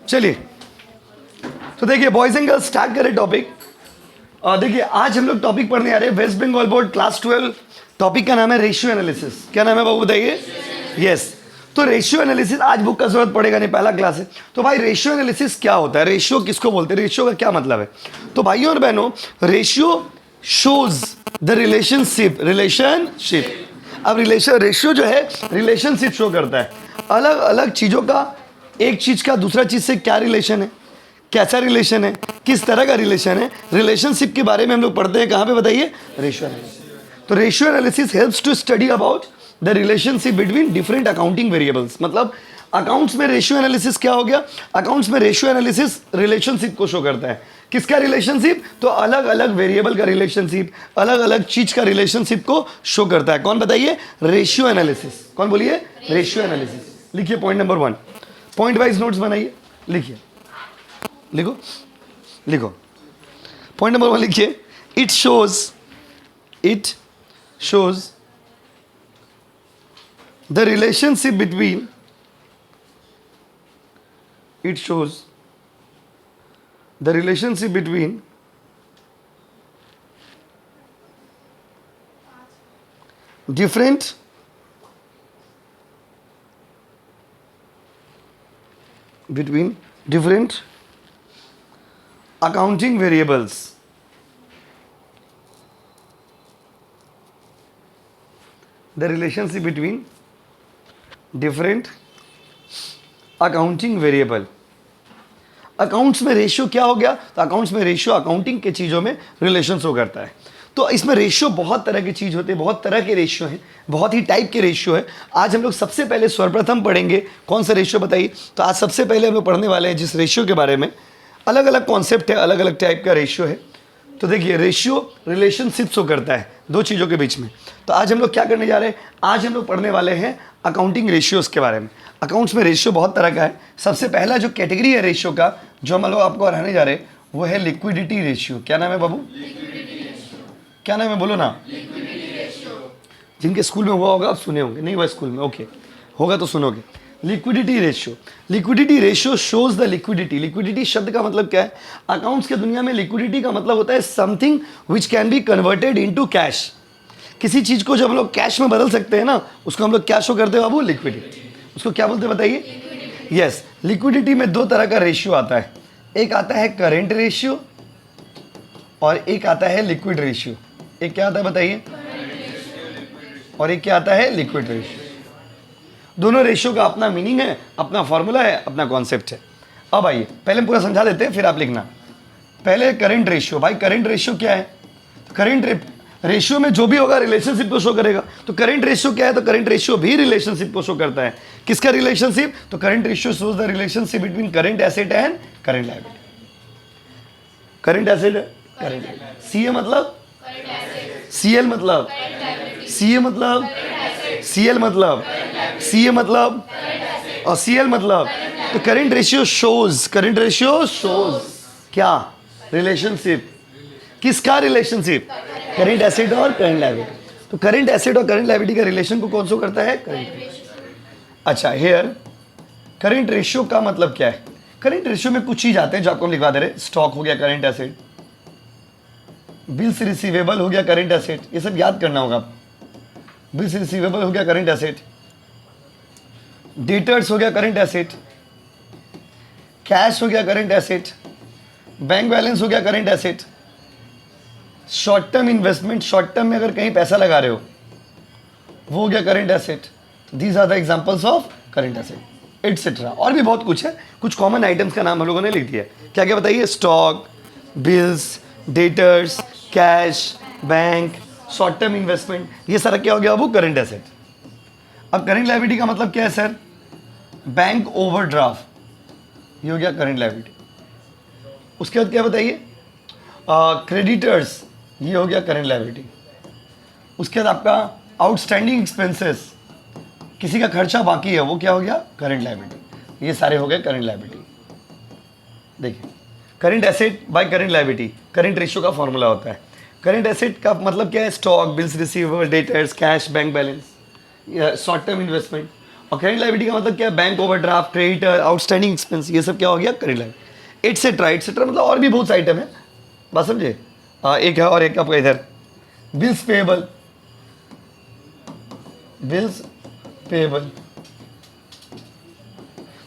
चलिए, तो देखिए बॉयज एंड गर्ल्स स्टार्ट करें टॉपिक। देखिए आज हम लोग टॉपिक पढ़ने आ रहे हैं West Bengal board class 12। Topic का नाम है रेशियो एनालिसिस। क्या नाम है बाबू बताइए? यस। तो रेशियो एनालिसिस आज बुक का जरूरत पड़ेगा नहीं, पहला क्लास है। तो भाई रेशियो एनालिसिस क्या होता है, रेशियो किसको बोलते हैं, रेशियो का क्या मतलब है? तो भाइयों और बहनों, रेशियो शोज द रिलेशनशिप। अब रेशियो जो है रिलेशनशिप शो करता है। अलग अलग चीज़ों का, एक चीज़ का दूसरा चीज़ से क्या रिलेशन है, कैसा रिलेशन है, किस तरह का रिलेशन है, रिलेशनशिप के बारे में हम लोग पढ़ते हैं कहाँ पे बताइए? Ratio analysis. तो ratio analysis helps to study about the relationship between different accounting variables. मतलब अकाउंट्स में रेशियो एनालिसिस क्या हो गया? अकाउंट्स में रेशियो एनालिसिस रिलेशनशिप को शो करता है। किसका रिलेशनशिप? तो अलग अलग वेरिएबल का रिलेशनशिप, अलग अलग चीज का रिलेशनशिप को शो करता है। कौन बताइए? Ratio analysis. कौन बोलिए? Ratio analysis. लिखिए point number 1, point wise notes बनाइए, लिखिए, लिखो लिखो। पॉइंट नंबर 1 लिखिए, it shows the relationship between, it shows the relationship between different accounting variables. The relationship between different accounting variable. Accounts में ratio क्या हो गया? तो अकाउंट्स में रेशियो अकाउंटिंग के चीज़ों में रिलेशन शो करता है। तो इसमें रेशियो बहुत तरह की चीज़ होती है, बहुत तरह के रेशियो हैं, बहुत ही टाइप के रेशियो है। आज हम लोग सबसे पहले सर्वप्रथम पढ़ेंगे कौन सा रेशियो बताइए? तो आज सबसे पहले हम लोग पढ़ने वाले हैं जिस रेशियो के बारे में, अलग अलग कॉन्सेप्ट है, अलग अलग टाइप का रेशियो है। तो देखिए रेशियो रिलेशनशिप शो करता है दो चीज़ों के बीच में। तो आज हम लोग क्या करने जा रहे हैं? आज हम लोग पढ़ने वाले हैं अकाउंटिंग रेशियोज़ के बारे में। अकाउंट्स में रेशियो बहुत तरह का है। सबसे पहला जो कैटेगरी है रेशियो का, जो हम लोग आपको पढ़ाने जा रहे हैं, वो है लिक्विडिटी रेशियो। क्या नाम है बाबू? क्या नाम है बोलो ना? जिनके स्कूल में हुआ होगा आप सुने होंगे, नहीं हुआ स्कूल में, ओके, होगा तो सुनोगे। Liquidity ratio. Liquidity ratio shows the liquidity. Liquidity शब्द का मतलब क्या है? अकाउंट्स के दुनिया में लिक्विडिटी का मतलब होता है something which can be converted into cash. किसी चीज को जब हम लोग कैश में बदल सकते हैं ना, उसको हम लोग क्या शो करते हैं बाबू? लिक्विडिटी। उसको क्या बोलते हैं बताइए? यस। लिक्विडिटी में दो तरह का रेशियो आता है, एक आता है करेंट रेशियो और एक आता है लिक्विड रेशियो। एक क्या आता है बताइए? और एक क्या आता है? Liquid ratio. दोनों रेशियो का अपना मीनिंग है, अपना फॉर्मूला है, अपना कॉन्सेप्ट है। अब आइए पहले पूरा समझा देते हैं, फिर आप लिखना। पहले करेंट रेशियो। भाई करेंट रेशियो क्या है? करेंट रेशियो में जो भी होगा रिलेशनशिप को शो करेगा। तो करेंट रेशियो क्या है? तो करेंट रेशियो भी रिलेशनशिप को शो करता है। किसका रिलेशनशिप? तो current ratio shows the relationship between current asset and current liability. Current asset, current CA मतलब, सीएल मतलब, सीए मतलब, सीएल मतलब, सीए मतलब और सीएल मतलब। तो current ratio shows, current ratio shows क्या? रिलेशनशिप। किसका रिलेशनशिप? करेंट एसेट और करेंट लायबिलिटी। तो करेंट एसेट और करेंट लायबिलिटी का रिलेशन को कौन शो करता है? करेंट। अच्छा, हेयर करेंट रेशियो का मतलब क्या है? करेंट रेशियो में कुछ चीज आते हैं जो आपको हम लिखवा दे रहे हैं। स्टॉक हो गया करेंट एसेट, बिल्स रिसीवेबल हो गया करेंट एसेट, ये सब याद करना होगा। बिल्स रिसीवेबल हो गया करेंट एसेट, डेटर्स हो गया करेंट एसेट, कैश हो गया करेंट एसेट, बैंक बैलेंस हो गया current asset, short term investment, short term में अगर कहीं पैसा लगा रहे हो वो हो गया current asset. These are the examples of current asset etcetera. और भी बहुत कुछ है, कुछ कॉमन आइटम्स का नाम हम लोगों ने लिख दिया। क्या क्या बताइए? Stock, bills, debtors, cash, bank, short term investment, ये सारा क्या हो गया वो? Current asset. अब करेंट लायबिलिटी का मतलब क्या है सर? बैंक ओवरड्राफ्ट, ये हो गया करेंट लायबिलिटी। उसके बाद क्या बताइए? क्रेडिटर्स, ये हो गया करेंट लायबिलिटी। उसके बाद आपका आउटस्टैंडिंग एक्सपेंसेस, किसी का खर्चा बाकी है, वो क्या हो गया? Current liability. ये सारे हो गए करेंट लायबिलिटी। देखिए current asset by current liability, current ratio का फॉर्मूला होता है। करेंट एसेट का मतलब क्या है? Stock, bills receivable, debtors, cash, bank balance, short term investment. और करेंट लायबिलिटी का मतलब क्या है? Bank overdraft, creditor, outstanding expense, ये सब क्या हो गया? Current liability. एटसेट्रा एटसेट्रा मतलब और भी बहुत आइटम है, बात समझे? एक है और एक आपका इधर बिल्स पेएबल, बिल्स पेएबल।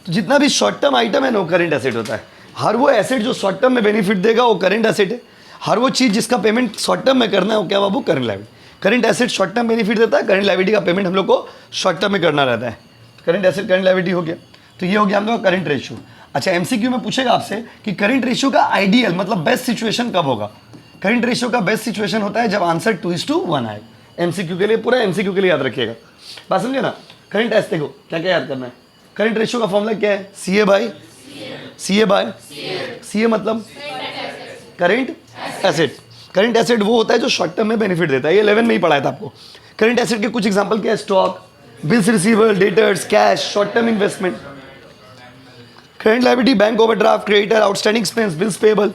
तो जितना भी शॉर्ट टर्म आइटम है ना वो करेंट एसेट होता है। हर वो एसेट जो शॉर्ट टर्म में बेनिफिट देगा वो करेंट एसेट है। हर वो चीज़ जिसका पेमेंट शॉर्ट टर्म में करना है वो क्या बाबू? Current liability. Current asset short term benefit देता है, करंट लायबिलिटी का पेमेंट हम लोग को शॉर्ट टर्म में करना रहता है। करंट एसेट करंट लायबिलिटी हो गया। तो ये हो गया हम लोग का करंट रेशियो। अच्छा, एमसीक्यू में पूछेगा आपसे कि करंट रेशियो का आइडियल मतलब बेस्ट सिचुएशन कब होगा? करंट रेशियो का बेस्ट सिचुएशन होता है जब आंसर 2:1 आए। एमसीक्यू के लिए, पूरा एमसीक्यू के लिए याद रखिएगा, बात समझे ना? करंट एसेट देखो क्या क्या याद करना है। करंट रेशियो का फॉर्मूला क्या है? सी ए बाय सी ए मतलब करंट एसेट। करंट एसेट वो होता है जो शॉर्ट टर्म में बेनिफिट देता है। ये 11 में ही पढ़ाया था आपको। करंट एसेट के कुछ एग्जांपल क्या है? Stock, bills receivable, debtors, cash, short term investment. Current liability bank overdraft, creditor, outstanding expense, bills payable.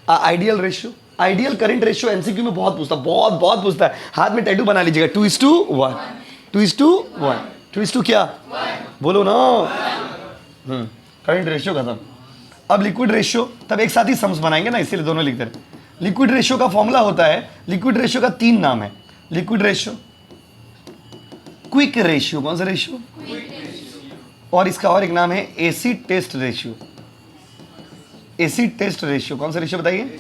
Ideal ratio, ideal current ratio MCQ में बहुत पूछता है, बहुत पूछता है। हाथ में टैटू बना लीजिएगा, 2:1, 2:1, 2:2 क्या? बोलो ना। करंट रेशियो खत्म। अब लिक्विड रेशियो, तब एक साथ ही सम्स बनाएंगे ना, इसीलिए दोनों लिखते हैं। लिक्विड रेशियो का फॉर्मूला होता है, लिक्विड रेशियो का 3 नाम है। लिक्विड रेशियो, क्विक रेशियो, कौन सा रेशियो? और इसका और एक नाम है acid test ratio. Acid test ratio, कौन सा रेशियो बताइए?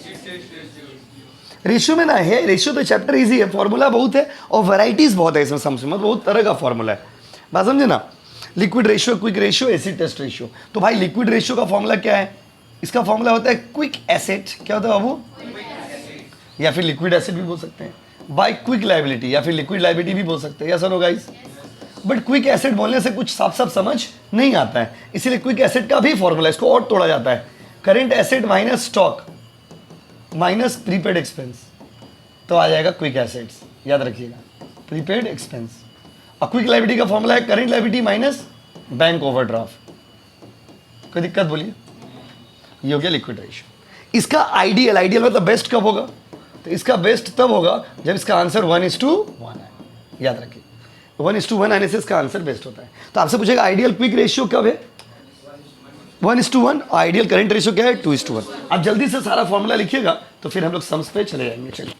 रेशियो में ना है, रेशियो तो चैप्टर इजी है, फॉर्मूला बहुत है और वैरायटीज बहुत है इसमें, सम्स में बहुत तरह का फॉर्मूला है, बात समझे ना? Liquid ratio, quick ratio, acid test ratio. तो भाई लिक्विड रेशियो का फॉर्मूला क्या है? इसका फॉर्मूला होता है क्विक एसेट, क्या होता है बाबू? या फिर लिक्विड एसेट भी बोल सकते हैं, बाय क्विक लायबिलिटी, या फिर लिक्विड लायबिलिटी भी बोल सकते हैं। या सुनो गाइस, बट क्विक एसेट बोलने से कुछ साफ साफ समझ नहीं आता है, इसीलिए क्विक एसेट का भी फॉर्मूला इसको और तोड़ा जाता है। Current asset minus stock minus prepaid expense, तो आ जाएगा क्विक एसेट्स, याद रखिएगा, प्रीपेड एक्सपेंस। और क्विक लायबिलिटी का फॉर्मूला है current liability minus bank overdraft. कोई दिक्कत बोलिए? ये हो गया लिक्विड रेशियो। इसका आइडियल, आइडियल मतलब बेस्ट कब होगा? तो इसका बेस्ट तब होगा जब इसका आंसर 1:1 है, याद रखिए। 1:1 आने से इसका आंसर बेस्ट होता है। तो आपसे पूछेगा आइडियल क्विक रेशियो कब है? 1:1। आइडियल करंट रेशियो क्या है? 2:1। आप जल्दी से सारा फॉर्मूला लिखिएगा तो फिर हम लोग सम्स पे चले जाएंगे। चलिए,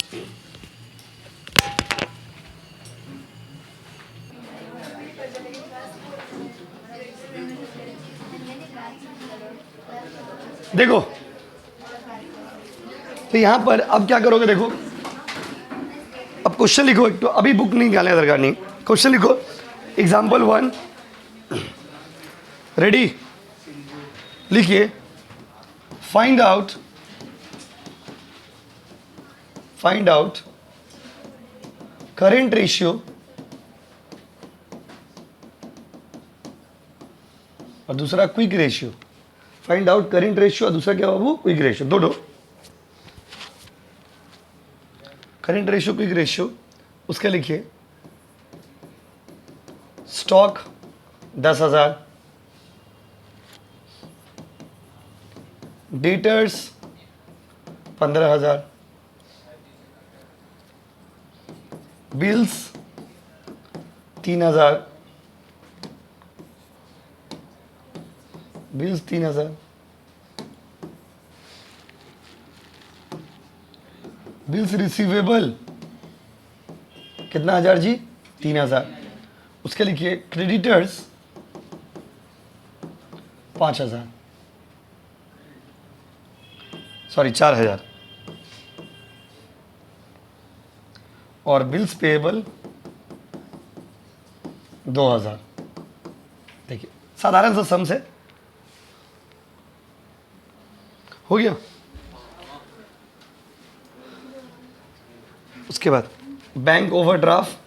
देखो तो यहां पर अब क्या करोगे? देखो अब क्वेश्चन लिखो एक, तो अभी बुक नहीं निकालने दरकार नहीं, क्वेश्चन लिखो। Example 1, ready? लिखिए, फाइंड आउट करेंट रेशियो और दूसरा quick ratio. Find out current ratio और दूसरा क्या बाबू? Quick ratio. दो करेंट रेशियो, क्विक रेशियो। उसके लिखिए, stock 10,000, debtors 15,000, bills 3,000, bills 3,000, bills receivable कितना हजार जी? 3,000। उसके लिखिए क्रेडिटर्स 5,000, सॉरी 4,000, और बिल्स पेएबल 2,000। देखिए साधारण सा सम्स है, हो गया। उसके बाद बैंक ओवरड्राफ्ट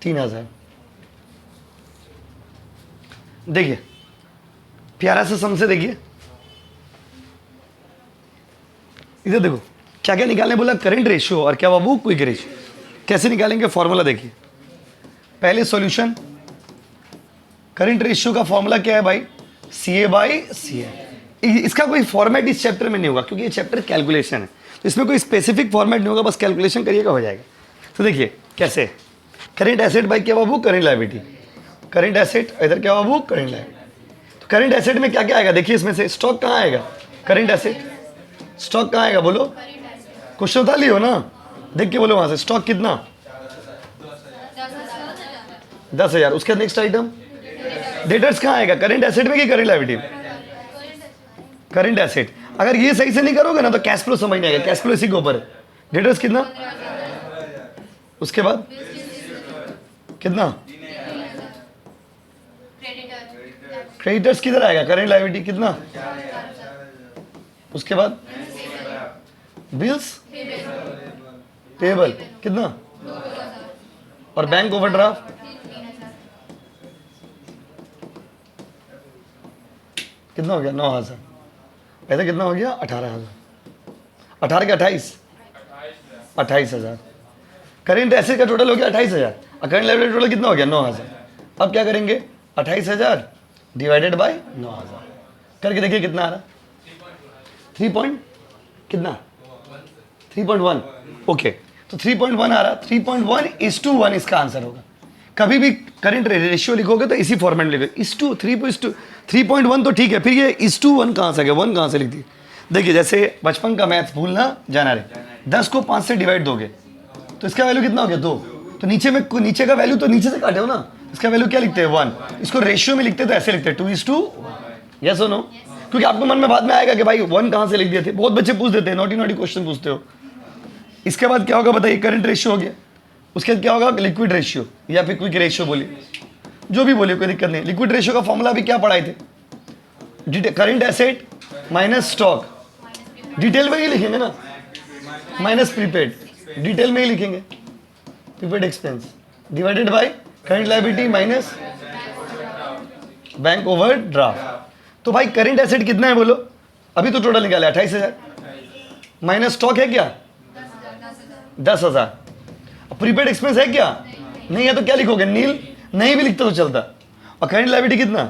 3,000। देखिए प्यारा सा सम से देखिए, इधर देखो क्या क्या निकालने बोला? करंट रेशियो और क्या बाबू? Quick ratio. कैसे निकालेंगे? फॉर्मूला देखिए, पहले सॉल्यूशन। करंट रेशियो का फॉर्मूला क्या है भाई? CA/CA। इसका कोई फॉर्मेट इस चैप्टर में नहीं होगा क्योंकि ये चैप्टर कैलकुलेशन है, तो इसमें कोई स्पेसिफिक फॉर्मेट नहीं होगा, बस कैलकुलेशन करिएगा हो जाएगा। तो देखिए कैसे? करेंट एसेट बाई क्या बाबू? Current liability. करेंट एसेट इधर क्या बाबू? Current liability. तो करेंट एसेट में क्या क्या आएगा देखिए, इसमें से स्टॉक कहाँ आएगा? Current asset. स्टॉक कहाँ आएगा बोलो? क्वेश्चन उठा लियो ना, देख के बोलो वहां से। स्टॉक कितना? 10,000। उसके नेक्स्ट आइटम डेटर्स कहाँ आएगा? करेंट एसेट में कि करेंट लायबिलिटी में? Current asset. अगर ये सही से नहीं करोगे ना तो कैश फ्लो समझ नहीं आएगा। कैश फ्लो इसी के ऊपर है। डेटर्स कितना? उसके बाद कितना? क्रेडिटर्स किधर आएगा? करेंट लायबिलिटी कितना? उसके बाद बिल्स पेबल कितना? और बैंक ओवरड्राफ्ट कितना हो गया? 9,000। पैसा कितना हो गया? 18,000। 18 के 28,000। करेंट एसेट का टोटल हो गया 28,000 और करेंट लायबिलिटी टोटल कितना हो गया? 9,000। अब क्या करेंगे? 28,000 डिवाइडेड बाय 9,000 करके देखिए कितना आ रहा है। 3 पॉइंट कितना? 3.1। ओके, तो 3.1 आ रहा। 3.1:1 इसका आंसर होगा। कभी भी करंट रेशियो लिखोगे तो इसी फॉर्मेट में लिखोगे, 3.1 तो ठीक है, फिर ये 1 कहाँ से आ गया? 1 कहाँ से लिख दी? देखिए जैसे बचपन का मैथ्स भूलना जाना रे, 10 को 5 से डिवाइड दोगे तो इसका वैल्यू कितना हो गया? 2। तो नीचे का वैल्यू तो नीचे से काटे हो ना, इसका वैल्यू क्या लिखते हैं? 1। इसको रेशियो में लिखते तो ऐसे लिखते हैं 2:1। यस और नो? क्योंकि आपको मन में बाद में आएगा कि भाई 1 कहाँ से लिख दिए थे। बहुत बच्चे पूछ देते हैं, नोटी क्वेश्चन पूछते हो। इसके बाद क्या होगा बताइए? करंट रेशियो हो गया। उसके बाद क्या होगा? लिक्विड रेशियो या फिर क्विक रेशियो बोलिए, जो भी बोलिए, कोई दिक्कत नहीं। लिक्विड रेशियो का फॉर्मूला भी क्या पढ़ाए थे? Current asset minus stock, detail में ही लिखेंगे ना, माइनस प्रीपेड, डिटेल में ही लिखेंगे। Prepaid expense divided by current liability minus bank overdraft. तो भाई करंट एसेट कितना है बोलो? अभी तो टोटल निकाला 28,000 माइनस स्टॉक है क्या? 10,000। प्रीपेड एक्सपेंस है क्या? नहीं है तो क्या लिखोगे? नील। नहीं भी लिखते तो चलता। और करंट लायबिलिटी कितना?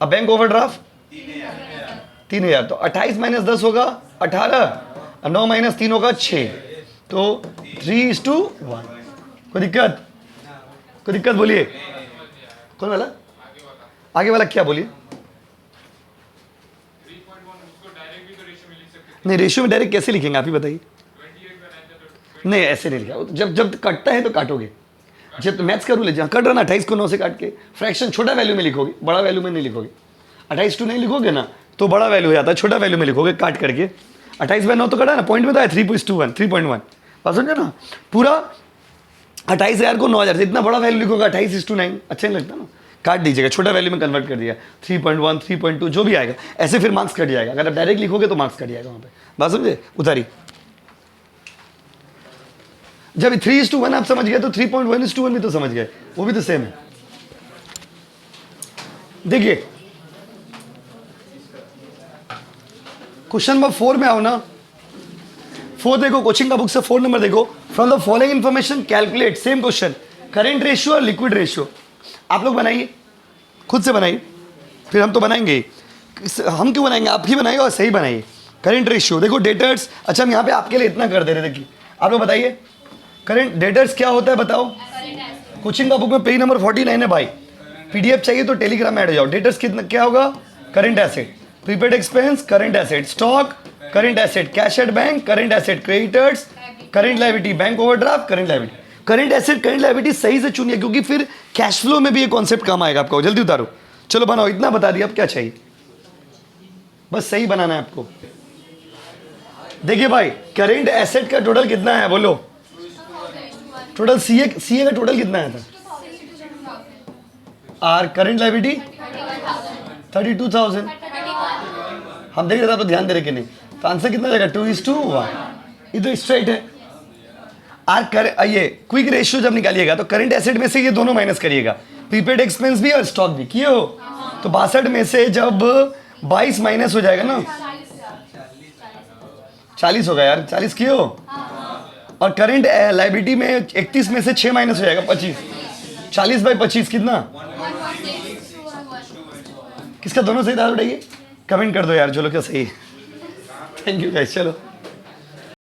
अब बैंक ओवरड्राफ्ट 3,000। तो 28 माइनस 10 होगा 18 और 9 माइनस 3 होगा 6। तो 3:1। कोई दिक्कत? कोई दिक्कत बोलिए। कौन वाला? आगे वाला क्या बोलिए? नहीं, रेशियो में डायरेक्ट कैसे लिखेंगे आप ही बताइए। नहीं ऐसे नहीं लिखा। जब कटता है तो काटोगे। जब तो मैथ्स का रूल है, जहाँ कट रहा ना 28 को 9 से काट के फ्रैक्शन छोटा वैल्यू में लिखोगे, बड़ा वैल्यू में नहीं लिखोगे। 28 टू नहीं लिखोगे ना तो बड़ा वैल्यू हो जाता है, छोटा वैल्यू में लिखोगे काट करके। 28/9 तो कटा ना, पॉइंट में तो है 3:1 3.1। बात समझे ना? पूरा 28,000 को 9,000 से इतना बड़ा वैल्यू लिखोगे 28:9। अच्छा नहीं लगता ना? काट दीजिएगा, छोटा वैल्यू में कन्वर्ट कर दिया। 3.1 3.2 जो भी आएगा ऐसे फिर मार्क्स कट जाएगा। अगर आप डायरेक्ट लिखोगे तो मार्क्स कट जाएगा वहाँ पे। बात समझे? उतारी। जब 3:1 आप समझ गए तो 3.1:1 भी तो समझ गए, वो भी तो सेम है। देखिए क्वेश्चन नंबर 4 में आओ ना। 4 देखो, कोचिंग का बुक से 4 नंबर देखो। From the following information calculate, same question, current ratio और लिक्विड रेशियो। आप लोग बनाइए, खुद से बनाइए, फिर हम तो बनाएंगे ही। हम क्यों बनाएंगे? आप ही बनाइए और सही बनाइए। करेंट रेशियो देखो, डेटर्स। अच्छा हम यहाँ पे आपके लिए इतना कर दे रहे, देखिए आप लोग बताइए करेंट डेटर्स क्या होता है बताओ। कोचिंग का बुक में पेज नंबर 49 है भाई। पीडीएफ चाहिए तो टेलीग्राम में ऐड हो जाओ। डेटर्स कितना क्या होगा? Current asset, prepaid expense current asset, stock current asset, cash at bank current asset, creditors current liability, bank overdraft current liability. Current asset current liability सही से चुनिए क्योंकि फिर कैश फ्लो में भी ये कॉन्सेप्ट काम आएगा आपको। जल्दी उतारो, चलो बनाओ। इतना बता दिया, अब क्या चाहिए? बस सही बनाना है आपको। देखिए भाई करंट एसेट का टोटल कितना है बोलो? टोटल सीए का टोटल कितना है था? और करंट लायबिलिटी 32,000। हम देख रहे थे तो ध्यान दे रहे कि नहीं? तो आंसर कितना जाएगा? 2:1। ये तो स्ट्रेट है। ये क्विक रेशियो जब निकालिएगा तो करंट एसेट में से ये दोनों माइनस करिएगा, प्रीपेड एक्सपेंस भी और स्टॉक भी किए हो। तो 62 में से जब 22 माइनस हो जाएगा ना, 40 होगा यार, 40 किए हो। और करंट लायबिलिटी में 31 में से 6 माइनस हो जाएगा 25। 40/25 कितना? किसका दोनों सही था बताइए? कमेंट कर दो यार जो लोग क्या सही है। थैंक यू गाइस, चलो।